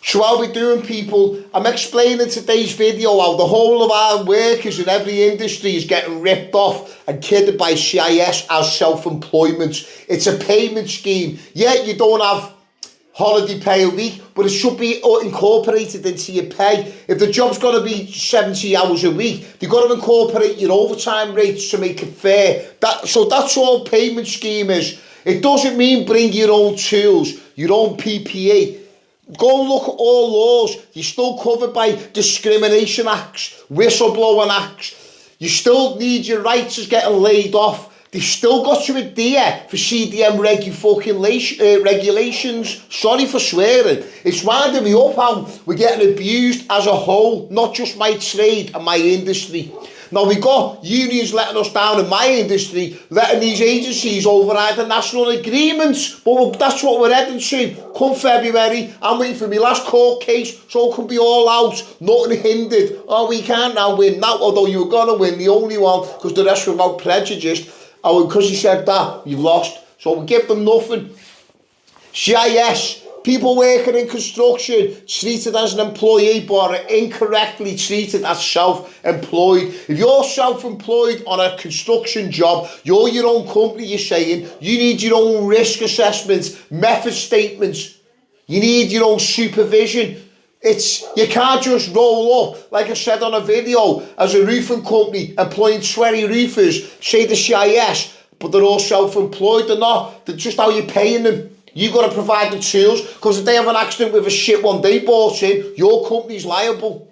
So how we doing, people? I'm explaining today's video how the whole of our workers in every industry is getting ripped off and kidded by CIS as self-employment. It's a payment scheme. Yeah, you don't have holiday pay a week, but it should be incorporated into your pay. If the job's got to be 70 hours a week, you've got to incorporate your overtime rates to make it fair. So that's all payment scheme is. It doesn't mean bring your own tools, your own PPE. Go look at all laws. You're still covered by discrimination acts, whistleblowing acts. You still need your rights as getting laid off. They've still got to adhere for CDM regulations. Sorry for swearing. It's winding me up how we're getting abused as a whole, not just my trade and my industry. Now, we got unions letting us down in my industry, letting these agencies override the national agreements. But that's what we're heading to. Come February, I'm waiting for my last court case so it can be all out, nothing hindered. Oh, we can't now win now, although you were going to win, the only one, because the rest were about prejudiced. Oh, because he said that, you've lost. So we give them nothing. CIS, people working in construction, treated as an employee, but are incorrectly treated as self-employed. If you're self-employed on a construction job, you're your own company, you're saying, you need your own risk assessments, method statements. You need your own supervision. You can't just roll up, like I said on a video, as a roofing company, employing 20 roofers, say the CIS, but they're all self-employed. They're not. They're just how you're paying them. You've got to provide the tools, because if they have an accident with a shit one they bought in, your company's liable.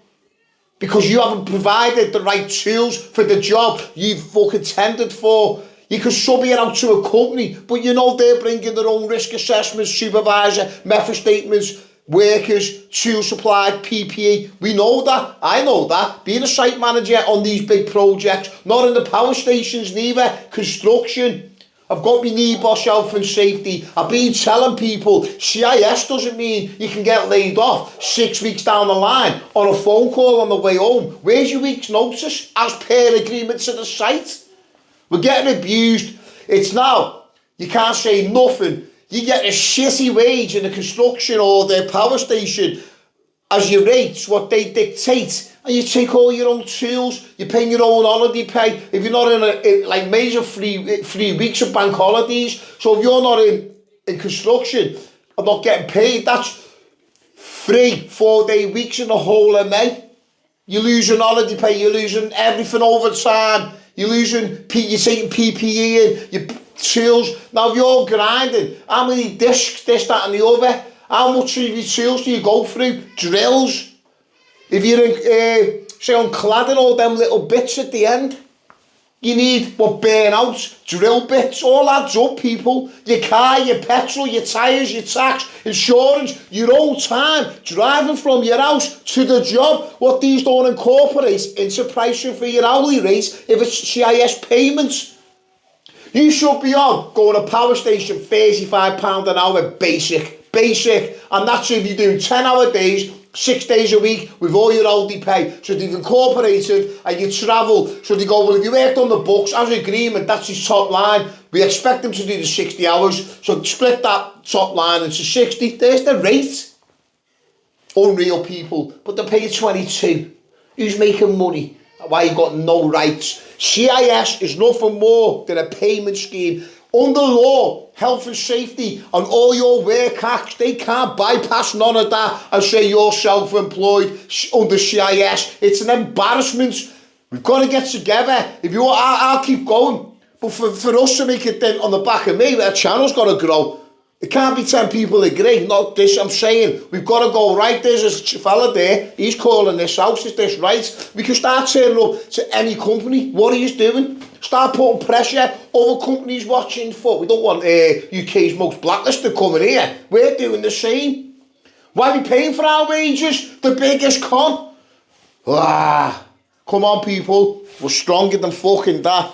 Because you haven't provided the right tools for the job you've fucking tendered for. You can sub it out to a company, but you know they're bringing their own risk assessments, supervisor, method statements, workers, tool supplied, PPE. We know that. I know that. Being a site manager on these big projects, not in the power stations neither, construction. I've got my NEBOSS health and safety. I've been telling people CIS doesn't mean you can get laid off 6 weeks down the line on a phone call on the way home. Where's your week's notice as per agreements at the site? We're getting abused. It's now, you can't say nothing. You get a shitty wage in the construction or the power station as your rates, what they dictate, and you take all your own tools, you're paying your own holiday pay. If you're not in like major three weeks of bank holidays, so if you're not in construction and not getting paid, that's 3-4 day weeks in the whole of May. You're losing holiday pay, you're losing everything over time, you're taking PPE in, your tools. Now if you're grinding, how many discs, this, that and the other, how much of your tools do you go through? Drills. If you're say on cladding, all them little bits at the end, you need burnouts, drill bits, all adds up, people. Your car, your petrol, your tyres, your tax, insurance, your own time, driving from your house to the job. What these don't incorporate into pricing for your hourly rate if it's CIS payments. You should be on going to power station £35 an hour basic, and that's if you're doing 10-hour days, 6 days a week with all your holiday pay. So they've incorporated and you travel. So they go, well, if you worked on the books as an agreement, that's his top line. We expect them to do the 60 hours. So split that top line into 60. There's the rate. Unreal, people. But they're paying 22. Who's making money? Why you got no rights? CIS is nothing more than a payment scheme. Under law, health and safety and all your work acts, they can't bypass none of that and say you're self-employed under CIS. It's an embarrassment. We've got to get together. If you want, I'll keep going. But for us to make a dent on the back of me, our channel's got to grow. It can't be 10 people agree, not this. I'm saying we've got to go, right, there's a fella there, he's calling this out, is this right? We can start turning up to any company. What are you doing? Start putting pressure. Other companies watching for. We don't want UK's most blacklisted coming here. We're doing the same. Why are we paying for our wages? The biggest con. Come on, people. We're stronger than fucking that.